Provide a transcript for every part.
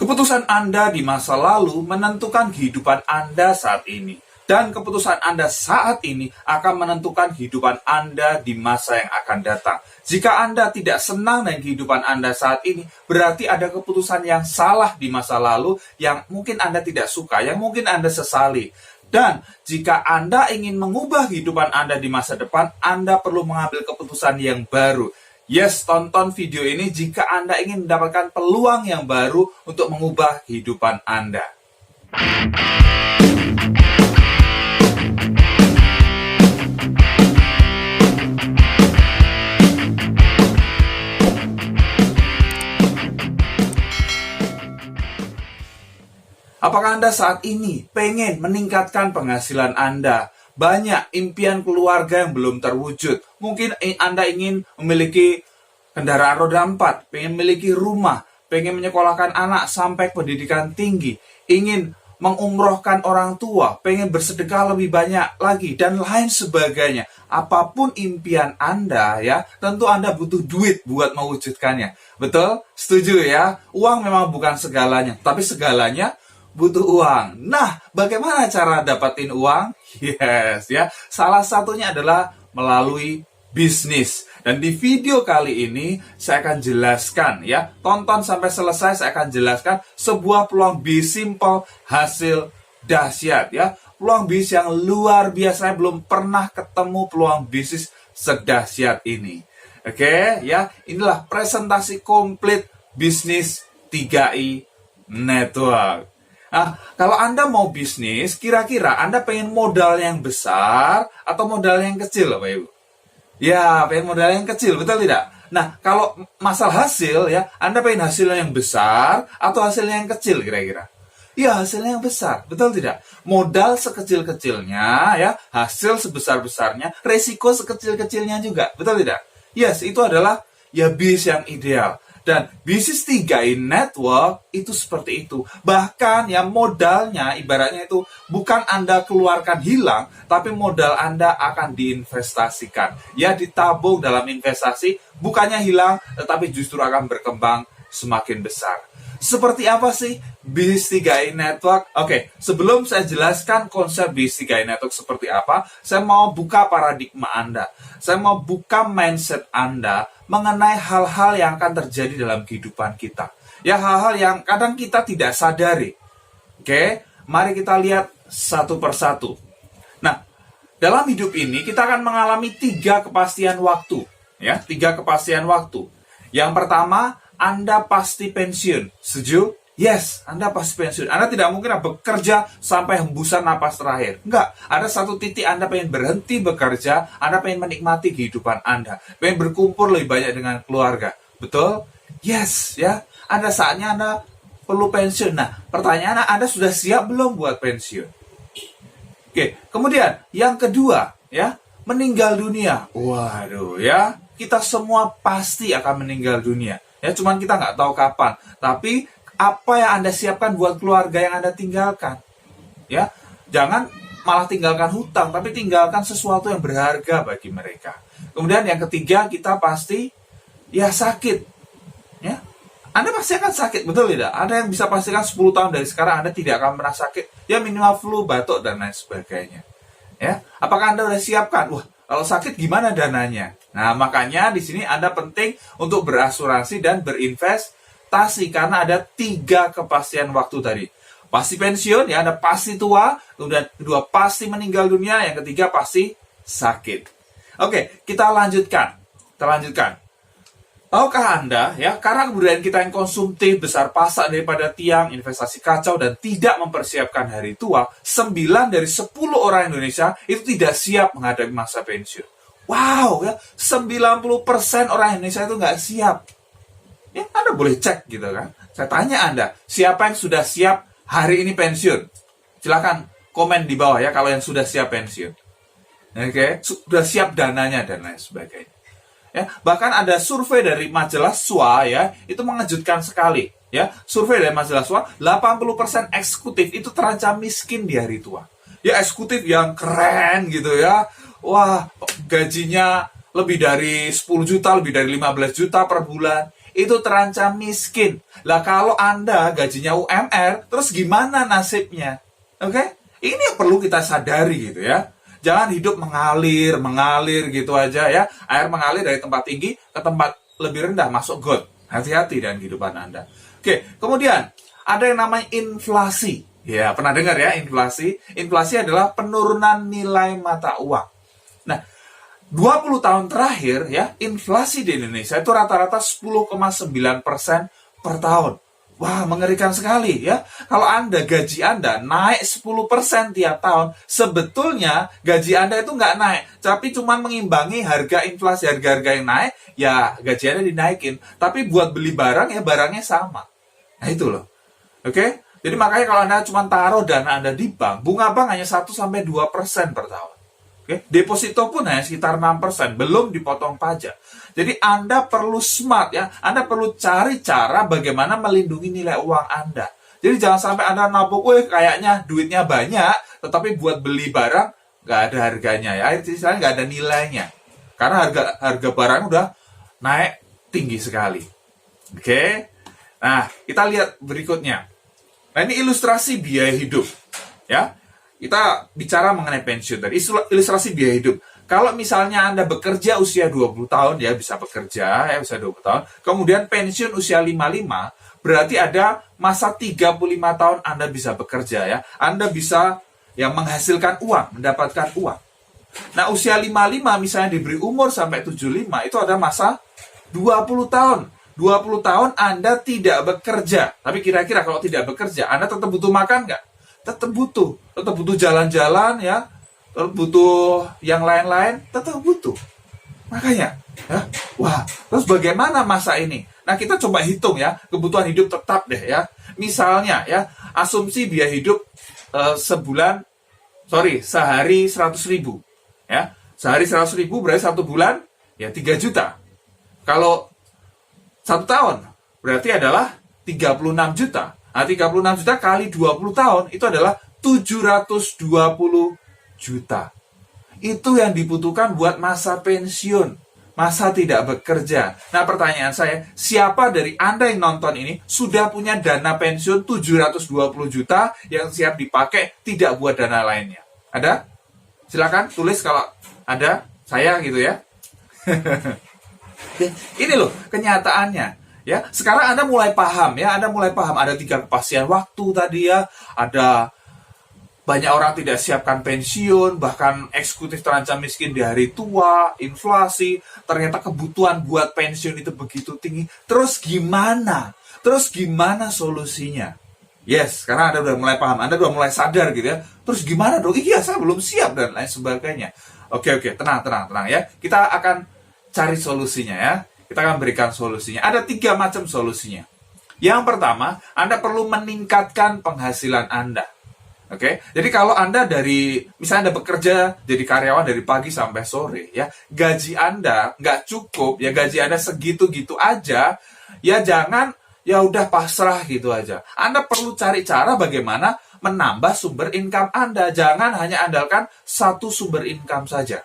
Keputusan Anda di masa lalu menentukan kehidupan Anda saat ini. Dan keputusan Anda saat ini akan menentukan kehidupan Anda di masa yang akan datang. Jika Anda tidak senang dengan kehidupan Anda saat ini, berarti ada keputusan yang salah di masa lalu yang mungkin Anda tidak suka, yang mungkin Anda sesali. Dan jika Anda ingin mengubah kehidupan Anda di masa depan, Anda perlu mengambil keputusan yang baru. Yes, tonton video ini jika Anda ingin mendapatkan peluang yang baru untuk mengubah kehidupan Anda. Apakah Anda saat ini pengen meningkatkan penghasilan Anda? Banyak impian keluarga yang belum terwujud. Mungkin Anda ingin memiliki kendaraan roda 4, pengen memiliki rumah, pengen menyekolahkan anak sampai pendidikan tinggi, ingin mengumrohkan orang tua, pengen bersedekah lebih banyak lagi, dan lain sebagainya. Apapun impian Anda, ya, tentu Anda butuh duit buat mewujudkannya. Betul? Setuju ya? Uang memang bukan segalanya, tapi segalanya butuh uang. Nah, bagaimana cara dapatin uang? Yes, ya. Salah satunya adalah melalui bisnis. Dan di video kali ini saya akan jelaskan, ya. Tonton sampai selesai, saya akan jelaskan sebuah peluang bisnis simple hasil dahsyat, ya. Peluang bisnis yang luar biasa. Saya belum pernah ketemu peluang bisnis sedahsyat ini. Oke, ya. Inilah presentasi komplit bisnis 3i Network. Nah, kalau Anda mau bisnis, kira-kira Anda pengen modal yang besar atau modal yang kecil, Bapak Ibu? Ya, pengen modal yang kecil, betul tidak? Nah, kalau masalah hasil, ya, Anda pengen hasil yang besar atau hasil yang kecil kira-kira? Ya, hasilnya yang besar, betul tidak? Modal sekecil-kecilnya, ya, hasil sebesar-besarnya, resiko sekecil-kecilnya juga, betul tidak? Yes, itu adalah ya bisnis yang ideal. Dan bisnis 3i Network itu seperti itu. Bahkan yang modalnya ibaratnya itu bukan Anda keluarkan hilang, tapi modal Anda akan diinvestasikan. Ya, ditabung dalam investasi, bukannya hilang, tetapi justru akan berkembang semakin besar. Seperti apa sih bisnis 3i Network? Oke, sebelum saya jelaskan konsep bisnis 3i Network seperti apa, saya mau buka paradigma Anda. Saya mau buka mindset Anda mengenai hal-hal yang akan terjadi dalam kehidupan kita. Ya, hal-hal yang kadang kita tidak sadari. Oke, mari kita lihat satu persatu. Nah, dalam hidup ini kita akan mengalami 3 kepastian waktu. Ya, 3 kepastian waktu. Yang pertama, Anda pasti pensiun. Setuju? Yes, Anda pasti pensiun. Anda tidak mungkin bekerja sampai hembusan napas terakhir. Enggak, ada satu titik Anda pengen berhenti bekerja, Anda pengen menikmati kehidupan Anda, pengen berkumpul lebih banyak dengan keluarga. Betul? Yes, ya. Ada saatnya Anda perlu pensiun. Nah, pertanyaan Anda sudah siap belum buat pensiun? Oke, kemudian yang kedua, ya, meninggal dunia. Waduh, ya, kita semua pasti akan meninggal dunia. Ya, cuman kita nggak tahu kapan. Tapi apa yang Anda siapkan buat keluarga yang Anda tinggalkan? Ya, jangan malah tinggalkan hutang, tapi tinggalkan sesuatu yang berharga bagi mereka. Kemudian yang ketiga, kita pasti ya sakit. Ya, Anda pasti akan sakit, betul tidak? Ada yang bisa pastikan 10 tahun dari sekarang Anda tidak akan pernah sakit. Ya, minimal flu, batuk, dan lain sebagainya. Ya, apakah Anda sudah siapkan? Wah, kalau sakit gimana dananya? Nah, makanya di sini Anda penting untuk berasuransi dan berinvestasi karena ada 3 kepastian waktu tadi. Pasti pensiun, ya, Anda pasti tua, kemudian kedua pasti meninggal dunia, yang ketiga pasti sakit. Oke, kita lanjutkan. Tahukah Anda, ya, karena kebudayaan kita yang konsumtif, besar pasak daripada tiang, investasi kacau, dan tidak mempersiapkan hari tua, 9 dari 10 orang Indonesia itu tidak siap menghadapi masa pensiun. Wow, ya, 90% orang Indonesia itu nggak siap. Ya, Anda boleh cek gitu kan. Saya tanya Anda, siapa yang sudah siap hari ini pensiun? Silakan komen di bawah ya kalau yang sudah siap pensiun. Oke, sudah siap dananya dan lain sebagainya. Ya, bahkan ada survei dari majalah SWA, ya, itu mengejutkan sekali. Ya, survei dari majalah SWA, 80% eksekutif itu terancam miskin di hari tua. Ya, eksekutif yang keren gitu ya. Wah, gajinya lebih dari 10 juta, lebih dari 15 juta per bulan. itu terancam miskin. Lah kalau Anda gajinya UMR, terus gimana nasibnya? Oke? Ini yang perlu kita sadari gitu ya. Jangan hidup mengalir gitu aja ya. Air mengalir dari tempat tinggi ke tempat lebih rendah, masuk got. Hati-hati dengan kehidupan Anda. Oke, kemudian ada yang namanya inflasi. Ya, pernah dengar ya inflasi? Inflasi adalah penurunan nilai mata uang. Nah, 20 tahun terakhir ya, inflasi di Indonesia itu rata-rata 10,9% per tahun. Wah, mengerikan sekali ya. Kalau gaji Anda naik 10% tiap tahun, sebetulnya gaji Anda itu nggak naik, tapi cuma mengimbangi harga inflasi, harga-harga yang naik, ya gaji Anda dinaikin. Tapi buat beli barang, ya barangnya sama. Nah itu loh. Oke? Jadi makanya kalau Anda cuma taruh dana Anda di bank, bunga bank hanya 1-2% per tahun. Oke? Deposito pun hanya sekitar 6%, belum dipotong pajak. Jadi Anda perlu smart ya, Anda perlu cari cara bagaimana melindungi nilai uang Anda. Jadi jangan sampai Anda nabung, kayaknya duitnya banyak, tetapi buat beli barang nggak ada harganya ya, istilahnya nggak ada nilainya. Karena harga barang udah naik tinggi sekali. Oke? Nah, kita lihat berikutnya. Nah, ini ilustrasi biaya hidup. Ya, kita bicara mengenai pensiun tadi. Ilustrasi biaya hidup. Kalau misalnya Anda bekerja usia 20 tahun, ya bisa bekerja, ya usia 20 tahun. Kemudian pensiun usia 55, berarti ada masa 35 tahun Anda bisa bekerja ya. Anda bisa ya menghasilkan uang, mendapatkan uang. Nah, usia 55 misalnya diberi umur sampai 75, itu ada masa 20 tahun. 20 tahun Anda tidak bekerja. Tapi kira-kira kalau tidak bekerja, Anda tetap butuh makan nggak? Tetap butuh. Tetap butuh jalan-jalan ya. Tetap butuh yang lain-lain. Tetap butuh. Makanya, ya, wah, terus bagaimana masa ini? Nah, kita coba hitung ya, kebutuhan hidup tetap deh ya. Misalnya ya, asumsi biaya hidup sehari 100.000. Ya, sehari 100.000 berarti 1 bulan ya 3 juta. Kalau 1 tahun berarti adalah 36 juta. Nah, 36 juta kali 20 tahun itu adalah 720 juta. Itu yang dibutuhkan buat masa pensiun, masa tidak bekerja. Nah, pertanyaan saya, siapa dari Anda yang nonton ini sudah punya dana pensiun 720 juta yang siap dipakai, tidak buat dana lainnya? Ada? Silakan tulis kalau ada, saya gitu ya. Ini loh kenyataannya ya. Sekarang Anda mulai paham ya, Anda mulai paham ada 3 kepastian waktu tadi ya. Ada banyak orang tidak siapkan pensiun, bahkan eksekutif terancam miskin di hari tua, inflasi, ternyata kebutuhan buat pensiun itu begitu tinggi. Terus gimana? Solusinya? Yes, karena Anda udah mulai paham, Anda udah mulai sadar gitu ya. Terus gimana dong? Iya, saya belum siap dan lain sebagainya. Oke, tenang ya. Kita akan cari solusinya ya. Kita akan berikan solusinya. Ada 3 macam solusinya. Yang pertama, Anda perlu meningkatkan penghasilan Anda. Oke, jadi kalau Anda misalnya Anda bekerja jadi karyawan dari pagi sampai sore, ya, gaji Anda nggak cukup, ya gaji Anda segitu-gitu aja, ya jangan, ya udah pasrah gitu aja. Anda perlu cari cara bagaimana menambah sumber income Anda. Jangan hanya andalkan satu sumber income saja.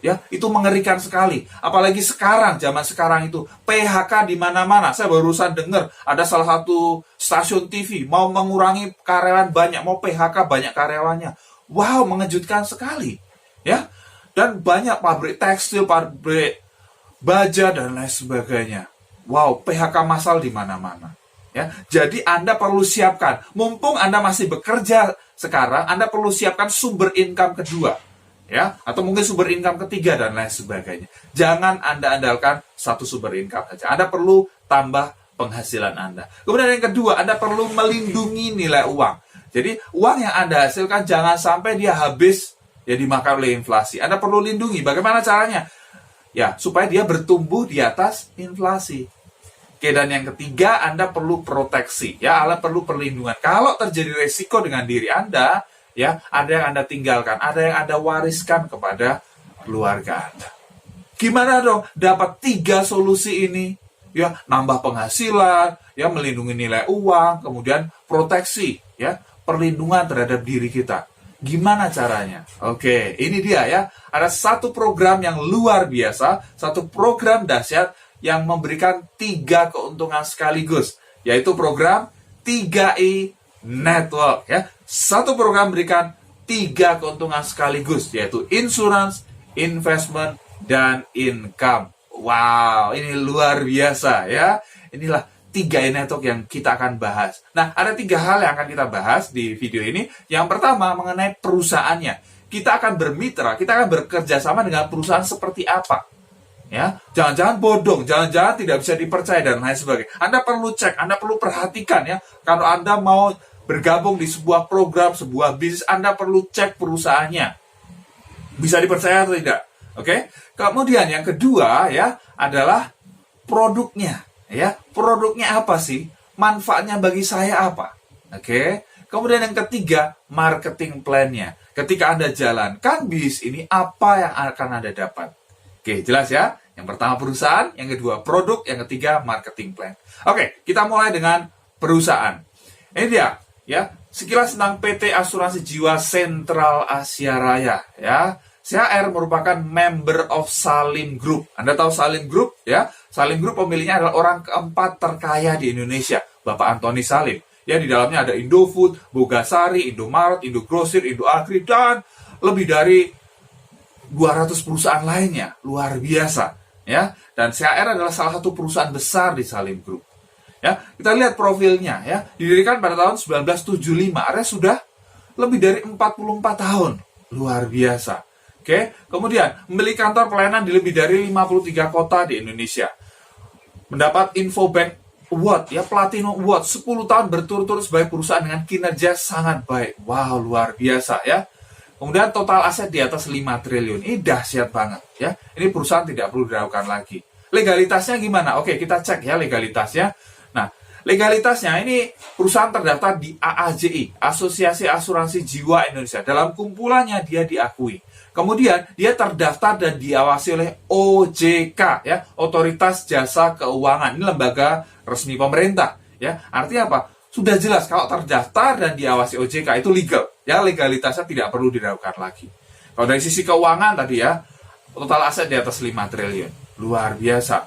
Ya, itu mengerikan sekali. Apalagi zaman sekarang itu PHK di mana-mana. Saya barusan dengar ada salah satu stasiun TV mau mengurangi karyawan banyak, mau PHK banyak karyawannya. Wow, mengejutkan sekali. Ya. Dan banyak pabrik tekstil, pabrik baja dan lain sebagainya. Wow, PHK massal di mana-mana. Ya. Jadi Anda perlu siapkan. Mumpung Anda masih bekerja sekarang, Anda perlu siapkan sumber income kedua. Ya, atau mungkin sumber income ketiga dan lain sebagainya. Jangan Anda andalkan satu sumber income saja. Anda perlu tambah penghasilan Anda. Kemudian yang kedua, Anda perlu melindungi nilai uang. Jadi, uang yang Anda hasilkan jangan sampai dia habis ya dimakan oleh inflasi. Anda perlu lindungi. Bagaimana caranya? Ya, supaya dia bertumbuh di atas inflasi. Oke, dan yang ketiga, Anda perlu proteksi. Ya, Anda perlu perlindungan. Kalau terjadi resiko dengan diri Anda, ya, ada yang Anda tinggalkan, ada yang Anda wariskan kepada keluarga Anda. Gimana dong dapat 3 solusi ini? Ya, nambah penghasilan, ya, melindungi nilai uang, kemudian proteksi, ya, perlindungan terhadap diri kita. Gimana caranya? Oke, ini dia ya. Ada satu program yang luar biasa, satu program dahsyat yang memberikan 3 keuntungan sekaligus, yaitu program 3i Network ya. Satu program memberikan 3 keuntungan sekaligus, yaitu insurance, investment, dan income. Wow, ini luar biasa ya. Inilah 3i Network yang kita akan bahas. Nah, ada 3 hal yang akan kita bahas di video ini. Yang pertama mengenai perusahaannya. Kita akan bermitra, kita akan bekerja sama dengan perusahaan seperti apa. Ya, jangan-jangan bodong, jangan-jangan tidak bisa dipercaya dan lain sebagainya. Anda perlu cek, Anda perlu perhatikan ya. Kalau Anda mau bergabung di sebuah program, sebuah bisnis, Anda perlu cek perusahaannya. Bisa dipercaya atau tidak? Oke. Kemudian yang kedua ya adalah produknya. Ya, produknya apa sih? Manfaatnya bagi saya apa? Oke. Kemudian yang ketiga, marketing plan-nya. Ketika Anda jalankan bisnis ini, apa yang akan Anda dapat? Oke, jelas ya? Yang pertama perusahaan, yang kedua produk, yang ketiga marketing plan. Oke, kita mulai dengan perusahaan. Ini dia, ya. Sekilas tentang PT Asuransi Jiwa Sentral Asia Raya, ya. CHR merupakan member of Salim Group. Anda tahu Salim Group, ya? Salim Group pemiliknya adalah orang keempat terkaya di Indonesia, Bapak Antoni Salim. Ya, di dalamnya ada Indofood, Bogasari, Indomaret, Indogrosir, Indoagri, dan lebih dari 200 perusahaan lainnya. Luar biasa. Ya, dan CHR adalah salah satu perusahaan besar di Salim Group. Ya, kita lihat profilnya. Ya, didirikan pada tahun 1975. Artinya sudah lebih dari 44 tahun. Luar biasa. Oke, kemudian memiliki kantor pelayanan di lebih dari 53 kota di Indonesia. Mendapat Infobank Award, ya, Platinum Award, 10 tahun berturut-turut sebagai perusahaan dengan kinerja sangat baik. Wow, luar biasa ya. Kemudian total aset di atas 5 triliun. Ini dahsyat banget ya. Ini perusahaan tidak perlu diragukan lagi. Legalitasnya gimana? Oke, kita cek ya legalitasnya. Nah, legalitasnya ini perusahaan terdaftar di AAJI, Asosiasi Asuransi Jiwa Indonesia. Dalam kumpulannya dia diakui. Kemudian dia terdaftar dan diawasi oleh OJK ya, Otoritas Jasa Keuangan. Ini lembaga resmi pemerintah ya. Artinya apa? Sudah jelas kalau terdaftar dan diawasi OJK itu legal. Ya, legalitasnya tidak perlu diragukan lagi. Kalau dari sisi keuangan tadi ya, total aset di atas 5 triliun. Luar biasa.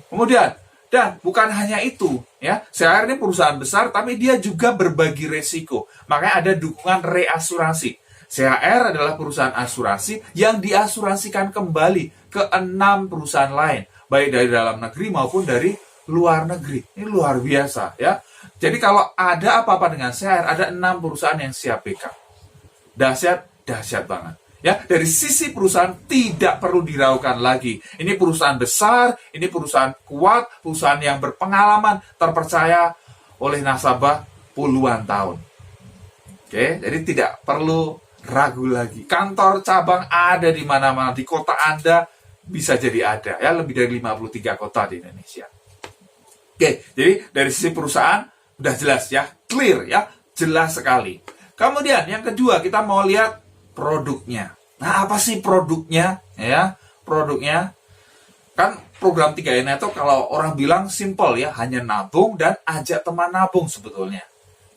Kemudian, dan bukan hanya itu ya, CHR ini perusahaan besar tapi dia juga berbagi resiko. Makanya ada dukungan reasuransi. CHR adalah perusahaan asuransi yang diasuransikan kembali ke 6 perusahaan lain, baik dari dalam negeri maupun dari luar negeri. Ini luar biasa ya. Jadi kalau ada apa-apa dengan CHR, ada 6 perusahaan yang siap backup. Dahsyat banget. Ya, dari sisi perusahaan tidak perlu diragukan lagi. Ini perusahaan besar, ini perusahaan kuat, perusahaan yang berpengalaman, terpercaya oleh nasabah puluhan tahun. Oke, jadi tidak perlu ragu lagi. Kantor cabang ada di mana-mana. Di kota Anda bisa jadi ada. Ya, lebih dari 53 kota di Indonesia. Oke, jadi dari sisi perusahaan udah jelas ya. Clear ya. Jelas sekali. Kemudian yang kedua kita mau lihat produknya. Nah, apa sih produknya? Ya, produknya kan program 3i Network kalau orang bilang simple ya. Hanya nabung dan ajak teman nabung sebetulnya.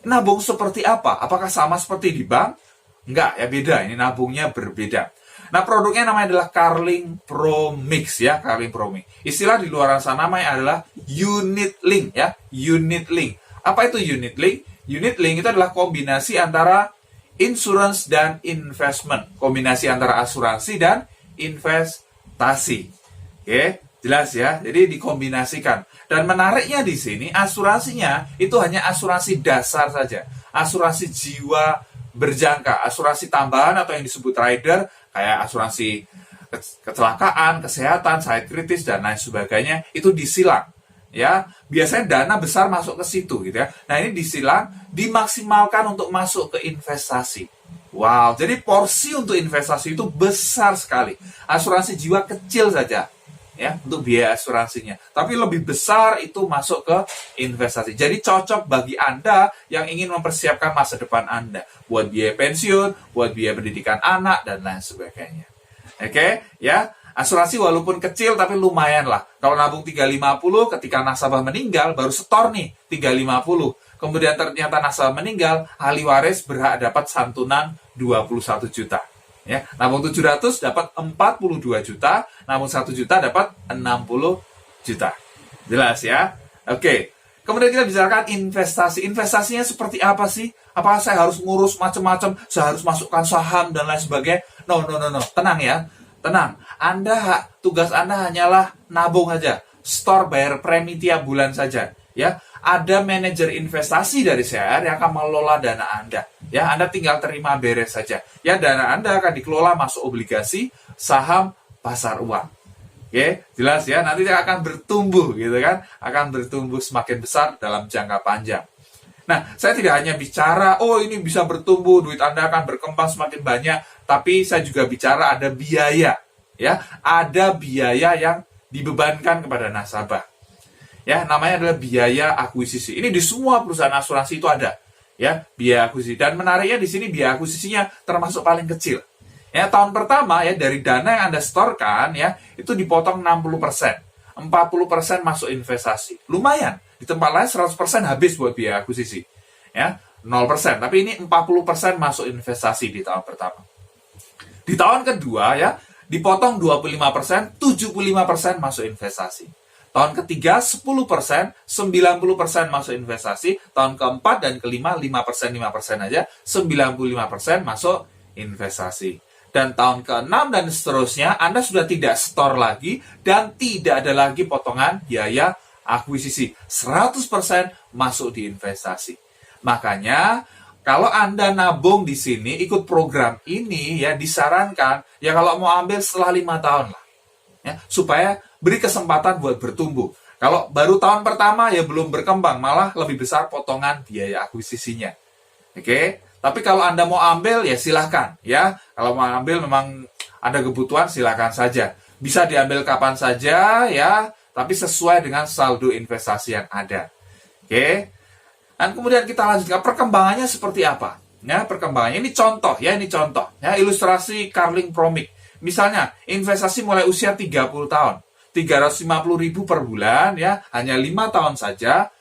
Nabung seperti apa? Apakah sama seperti di bank? Enggak, ya beda. Ini nabungnya berbeda. Nah, produknya namanya adalah Carling Pro Mix ya, Carling Pro Mix. Istilah di luar sana namanya adalah unit link ya, unit link. Apa itu unit link? Unit link itu adalah kombinasi antara insurance dan investment, kombinasi antara asuransi dan investasi. Oke, jelas ya. Jadi dikombinasikan. Dan menariknya di sini asuransinya itu hanya asuransi dasar saja, asuransi jiwa berjangka, asuransi tambahan atau yang disebut rider kayak asuransi kecelakaan, kesehatan, sakit kritis dan lain sebagainya itu disilang. Ya, biasanya dana besar masuk ke situ gitu ya. Nah, ini disilang, dimaksimalkan untuk masuk ke investasi. Wow, jadi porsi untuk investasi itu besar sekali. Asuransi jiwa kecil saja ya untuk biaya asuransinya. Tapi lebih besar itu masuk ke investasi. Jadi cocok bagi Anda yang ingin mempersiapkan masa depan Anda. Buat biaya pensiun, buat biaya pendidikan anak, dan lain sebagainya. Oke, ya. Asuransi walaupun kecil tapi lumayan lah. Kalau nabung 350 ketika nasabah meninggal baru setor nih 350. Kemudian ternyata nasabah meninggal, ahli waris berhak dapat santunan 21 juta. Ya, nabung 700 dapat 42 juta, nabung 1 juta dapat 60 juta. Jelas ya? Oke. Kemudian kita bicarakan investasi. Investasinya seperti apa sih? Apakah saya harus ngurus macam-macam? Saya harus masukkan saham dan lain sebagainya? No. Tenang ya. Tenang. Tugas Anda hanyalah nabung aja. Store bayar premi tiap bulan saja. Ya, ada manajer investasi dari CR yang akan mengelola dana Anda. Ya, Anda tinggal terima beres saja. Ya, dana Anda akan dikelola masuk obligasi, saham, pasar uang. Oke, jelas ya. Nanti dia akan bertumbuh gitu kan, akan bertumbuh semakin besar dalam jangka panjang. Nah, saya tidak hanya bicara, oh ini bisa bertumbuh, duit Anda akan berkembang semakin banyak, tapi saya juga bicara ada biaya, ya, ada biaya yang dibebankan kepada nasabah. Ya, namanya adalah biaya akuisisi. Ini di semua perusahaan asuransi itu ada, ya, biaya akuisisi. Dan menariknya di sini biaya akuisisinya termasuk paling kecil. Ya, tahun pertama ya dari dana yang Anda setorkan ya, itu dipotong 60%. 40% masuk investasi. Lumayan. Di tempat lain 100% habis buat biaya akuisisi. Ya, 0%. Tapi ini 40% masuk investasi di tahun pertama. Di tahun kedua ya, dipotong 25%, 75% masuk investasi. Tahun ketiga 10%, 90% masuk investasi. Tahun keempat dan kelima 5% aja, 95% masuk investasi. Dan tahun ke-6 dan seterusnya, Anda sudah tidak store lagi dan tidak ada lagi potongan biaya akuisisi. 100% masuk di investasi. Makanya, kalau Anda nabung di sini, ikut program ini, ya disarankan, ya kalau mau ambil setelah 5 tahun lah. Ya, supaya beri kesempatan buat bertumbuh. Kalau baru tahun pertama, ya belum berkembang, malah lebih besar potongan biaya akuisisinya. Oke? Tapi kalau Anda mau ambil, ya silahkan. Ya, kalau mau ambil memang ada kebutuhan, silahkan saja. Bisa diambil kapan saja, ya, tapi sesuai dengan saldo investasi yang ada. Oke. Dan kemudian kita lanjutkan perkembangannya seperti apa. Ya, perkembangannya ini contoh, ya, ini contoh. Ya, ilustrasi Carling Promic. Misalnya, investasi mulai usia 30 tahun. 350.000 per bulan, ya, hanya 5 tahun saja.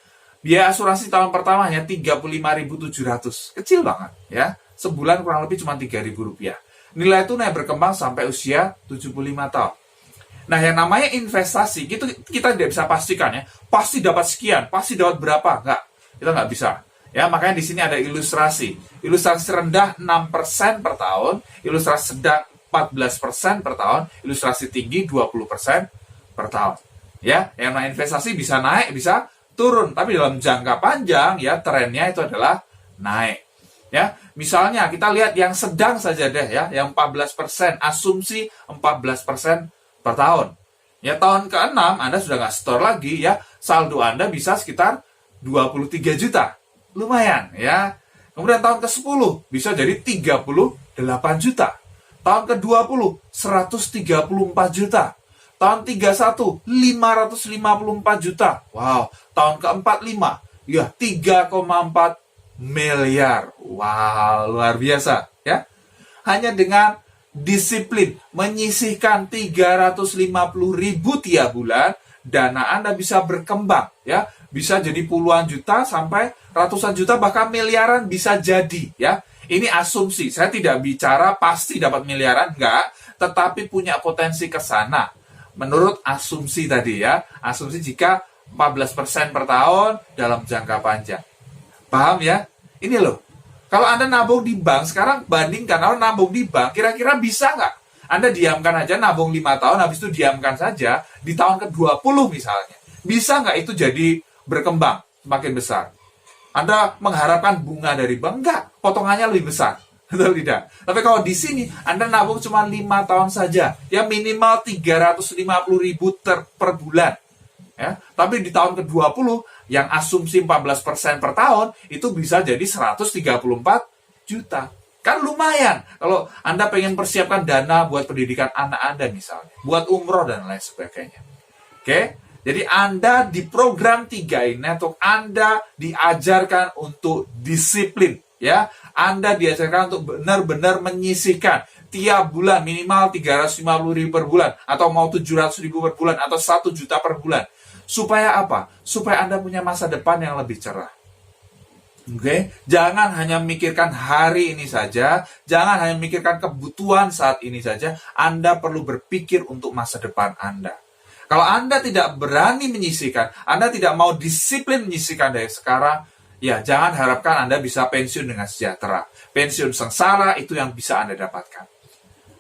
Biaya asuransi tahun pertama hanya 35.700. Kecil banget, ya. Sebulan kurang lebih cuma Rp3.000. Nilai tunai berkembang sampai usia 75 tahun. Nah, yang namanya investasi, kita tidak bisa pastikan ya. Pasti dapat sekian, pasti dapat berapa. Enggak, kita nggak bisa. Ya, makanya di sini ada ilustrasi. Ilustrasi rendah 6% per tahun, ilustrasi sedang 14% per tahun, ilustrasi tinggi 20% per tahun. Ya, yang namanya investasi bisa naik, bisa turun, tapi dalam jangka panjang ya trennya itu adalah naik. Ya, misalnya kita lihat yang sedang saja deh ya, yang 14%, asumsi 14% per tahun. Ya, tahun ke-6 Anda sudah nggak store lagi ya, saldo Anda bisa sekitar 23 juta. Lumayan ya. Kemudian tahun ke-10 bisa jadi 38 juta. Tahun ke-20 134 juta. Tahun 31, 554 juta. Wow, tahun ke-45, ya 3,4 miliar. Wow, luar biasa. Ya, hanya dengan disiplin menyisihkan 350.000 tiap bulan, dana Anda bisa berkembang. Ya, bisa jadi puluhan juta sampai ratusan juta, bahkan miliaran bisa jadi. Ya, ini asumsi. Saya tidak bicara pasti dapat miliaran, enggak, tetapi punya potensi ke sana. Menurut asumsi tadi ya, asumsi jika 14% per tahun dalam jangka panjang. Paham ya? Ini loh, kalau Anda nabung di bank, sekarang bandingkan, kalau nabung di bank, kira-kira bisa nggak? Anda diamkan aja, nabung 5 tahun, habis itu diamkan saja, di tahun ke-20 misalnya. Bisa nggak itu jadi berkembang, semakin besar? Anda mengharapkan bunga dari bank? Enggak, potongannya lebih besar. Betul tidak? Tapi kalau di sini Anda nabung cuma 5 tahun saja, ya minimal 350.000 per bulan. Ya, tapi di tahun ke-20 yang asumsi 14% per tahun itu bisa jadi 134 juta. Kan lumayan kalau Anda pengen persiapkan dana buat pendidikan anak Anda misalnya, buat umroh dan lain sebagainya. Oke? Jadi Anda di program 3 ini untuk Anda diajarkan untuk disiplin. Ya, Anda diajarkan untuk benar-benar menyisihkan tiap bulan minimal 350.000 per bulan, atau mau 700.000 per bulan, atau 1 juta per bulan. Supaya apa? Supaya Anda punya masa depan yang lebih cerah. Oke? Jangan hanya memikirkan hari ini saja, jangan hanya memikirkan kebutuhan saat ini saja. Anda perlu berpikir untuk masa depan Anda. Kalau Anda tidak berani menyisihkan, Anda tidak mau disiplin menyisihkan dari sekarang, ya jangan harapkan Anda bisa pensiun dengan sejahtera. Pensiun sengsara itu yang bisa Anda dapatkan.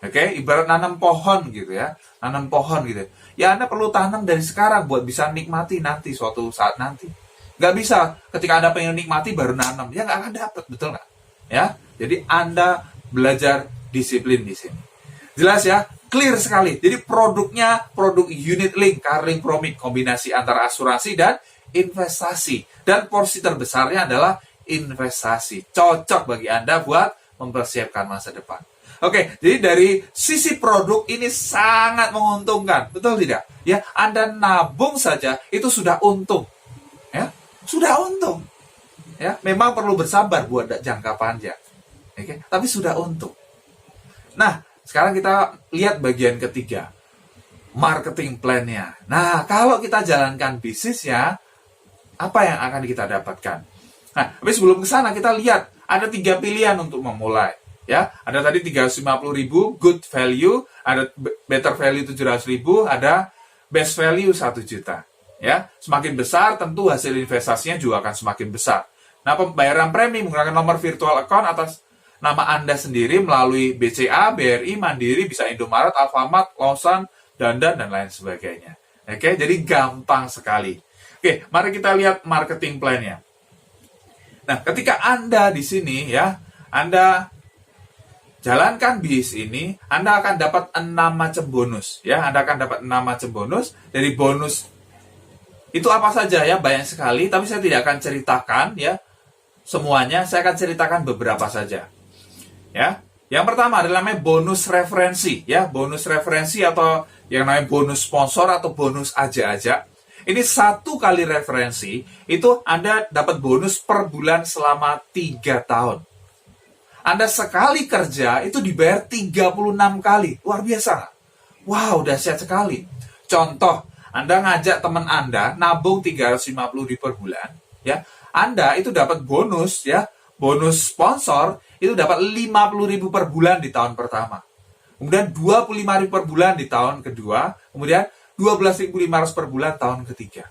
Oke, ibarat nanam pohon gitu ya. Nanam pohon gitu. Ya Anda perlu tanam dari sekarang buat bisa nikmati nanti suatu saat nanti. Nggak bisa ketika Anda pengen nikmati baru nanam. Ya nggak akan dapat, betul nggak? Ya, jadi Anda belajar disiplin di sini. Jelas ya? Clear sekali. Jadi produknya produk unit link, Carlink Promik, kombinasi antara asuransi dan investasi. Dan porsi terbesarnya adalah investasi. Cocok bagi Anda buat mempersiapkan masa depan. Oke, jadi dari sisi produk ini sangat menguntungkan. Betul tidak? Ya, Anda nabung saja itu sudah untung. Ya, sudah untung. Ya, memang perlu bersabar buat jangka panjang. Oke, tapi sudah untung. Nah, sekarang kita lihat bagian ketiga, marketing plan-nya. Nah, kalau kita jalankan bisnisnya, apa yang akan kita dapatkan? Nah, tapi sebelum ke sana kita lihat ada 3 pilihan untuk memulai. Ya, ada tadi 350.000 good value, ada better value 700.000, ada best value 1 juta. Ya, semakin besar tentu hasil investasinya juga akan semakin besar. Nah, pembayaran premi menggunakan nomor virtual account atas nama Anda sendiri melalui BCA, BRI, Mandiri, bisa Indomaret, Alfamart, Lawson, Dandan, dan lain sebagainya. Oke, jadi gampang sekali. Oke, mari kita lihat marketing plan-nya. Nah, ketika Anda di sini ya, Anda jalankan bis ini, Anda akan dapat 6 macam bonus. Ya, Anda akan dapat 6 macam bonus. Dari bonus itu apa saja ya, banyak sekali, tapi saya tidak akan ceritakan ya semuanya, saya akan ceritakan beberapa saja. Ya, yang pertama adalah namanya bonus referensi, ya, bonus referensi atau yang namanya bonus sponsor atau bonus aja-aja. Ini 1 kali referensi, itu Anda dapat bonus per bulan selama 3 tahun. Anda sekali kerja, itu dibayar 36 kali. Luar biasa. Wow, dahsyat sekali. Contoh, Anda ngajak teman Anda, nabung 350.000 per bulan, ya, Anda itu dapat bonus, ya, bonus sponsor, itu dapat 50.000 per bulan di tahun pertama. Kemudian 25.000 per bulan di tahun kedua, kemudian 12.500 per bulan tahun ketiga.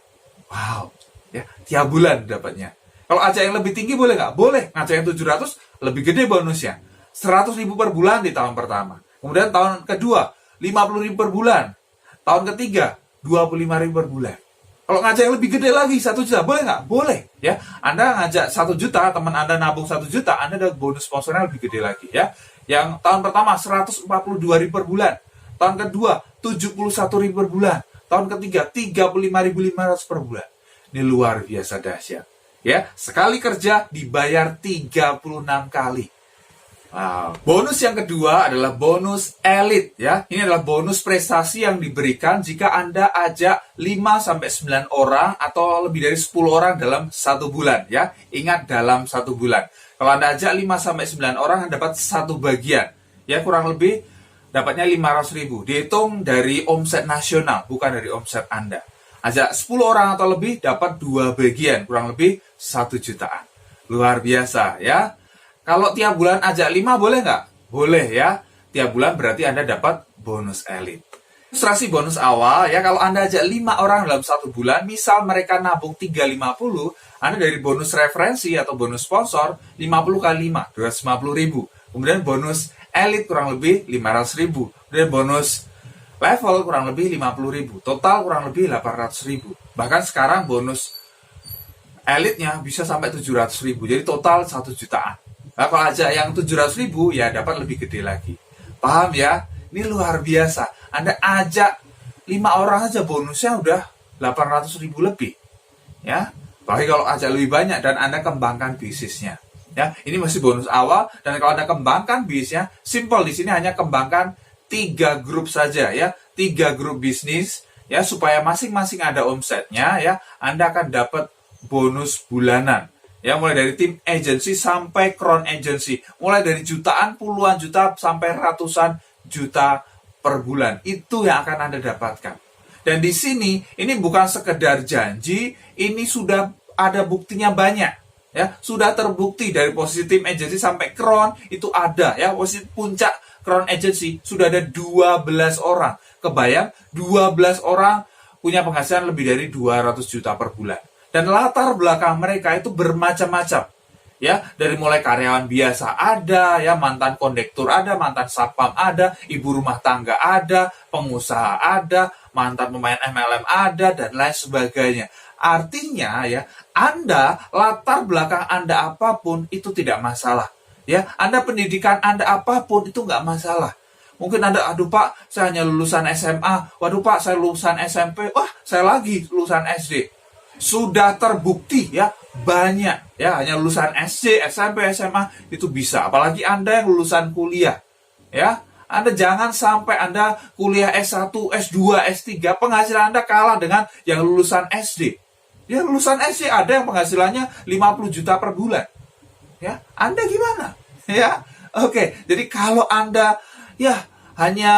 Wow, ya, tiap bulan dapatnya. Kalau ajak yang lebih tinggi boleh nggak? Boleh. Ngajak yang 700, lebih gede bonusnya. 100.000 per bulan di tahun pertama. Kemudian tahun kedua, 50.000 per bulan. Tahun ketiga, 25.000 per bulan. Kalau ngajak yang lebih gede lagi, 1 juta, boleh nggak? Boleh. Ya, Anda ngajak 1 juta, teman Anda nabung 1 juta, Anda ada bonus sponsornya lebih gede lagi. Ya, yang tahun pertama 142.000 per bulan, tahun kedua 71.000 per bulan, tahun ketiga 35.500 per bulan. Ini luar biasa dahsyat. Ya, sekali kerja dibayar 36 kali. Wow. Bonus yang kedua adalah bonus elit ya. Ini adalah bonus prestasi yang diberikan jika Anda ajak 5-9 orang atau lebih dari 10 orang dalam 1 bulan ya. Ingat, dalam 1 bulan. Kalau Anda ajak 5-9 orang, Anda dapat 1 bagian. Ya, kurang lebih dapatnya 500.000. Dihitung dari omset nasional, bukan dari omset Anda. Ajak 10 orang atau lebih dapat 2 bagian, kurang lebih 1 jutaan. Luar biasa ya. Kalau tiap bulan ajak 5 boleh nggak? Boleh ya. Tiap bulan berarti Anda dapat bonus elit. Ilustrasi bonus awal ya, kalau Anda ajak 5 orang dalam 1 bulan, misal mereka nabung 350, Anda dari bonus referensi atau bonus sponsor 50 kali 5, 250.000. Kemudian bonus elit kurang lebih 500.000. Kemudian bonus level kurang lebih 50.000. Total kurang lebih 800.000. Bahkan sekarang bonus elitnya bisa sampai 700.000. Jadi total 1 jutaan. Nah, kalau ajak yang 700.000 ya dapat lebih gede lagi. Paham ya? Ini luar biasa. Anda ajak 5 orang aja bonusnya udah 800.000 lebih. Ya. Apalagi kalau ajak lebih banyak dan Anda kembangkan bisnisnya. Ya, ini masih bonus awal, dan kalau Anda kembangkan bisnisnya, simple di sini hanya kembangkan 3 grup saja ya. 3 grup bisnis ya, supaya masing-masing ada omsetnya ya. Anda akan dapat bonus bulanan. Ya, mulai dari tim agency sampai crown agency. Mulai dari jutaan, puluhan juta, sampai ratusan juta per bulan. Itu yang akan Anda dapatkan. Dan di sini, ini bukan sekedar janji, ini sudah ada buktinya banyak. Ya, sudah terbukti dari posisi tim agency sampai crown, itu ada. Ya, posisi puncak crown agency, sudah ada 12 orang. Kebayang, 12 orang punya penghasilan lebih dari 200 juta per bulan. Dan latar belakang mereka itu bermacam-macam. Ya, dari mulai karyawan biasa ada, ya mantan kondektur ada, mantan satpam ada, ibu rumah tangga ada, pengusaha ada, mantan pemain MLM ada, dan lain sebagainya. Artinya ya, Anda latar belakang Anda apapun itu tidak masalah. Ya, Anda pendidikan Anda apapun itu nggak masalah. Mungkin Anda, aduh Pak, saya hanya lulusan SMA, waduh Pak, saya lulusan SMP, wah saya lagi lulusan SD. Sudah terbukti ya, banyak ya, hanya lulusan SD, SMP, SMA itu bisa. Apalagi Anda yang lulusan kuliah. Ya, Anda jangan sampai Anda kuliah S1, S2, S3, penghasilan Anda kalah dengan yang lulusan SD. Ya, lulusan SD ada yang penghasilannya 50 juta per bulan. Ya, Anda gimana? Ya, oke. Jadi kalau Anda ya hanya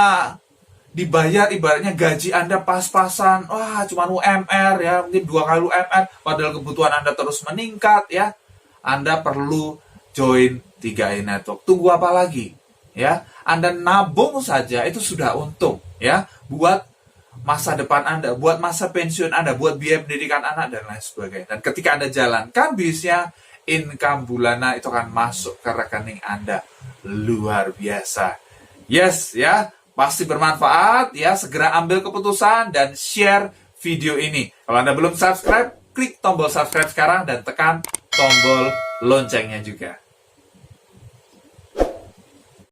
dibayar ibaratnya gaji Anda pas-pasan, wah cuma UMR ya, mungkin 2 kali UMR, padahal kebutuhan Anda terus meningkat ya, Anda perlu join 3i Network. Tunggu apa lagi? Ya, Anda nabung saja itu sudah untung ya, buat masa depan Anda, buat masa pensiun Anda, buat biaya pendidikan anak dan lain sebagainya. Dan ketika Anda jalankan bisnisnya, income bulanan itu akan masuk ke rekening Anda. Luar biasa. Yes ya. Pasti bermanfaat ya, segera ambil keputusan dan share video ini. Kalau Anda belum subscribe, klik tombol subscribe sekarang dan tekan tombol loncengnya juga.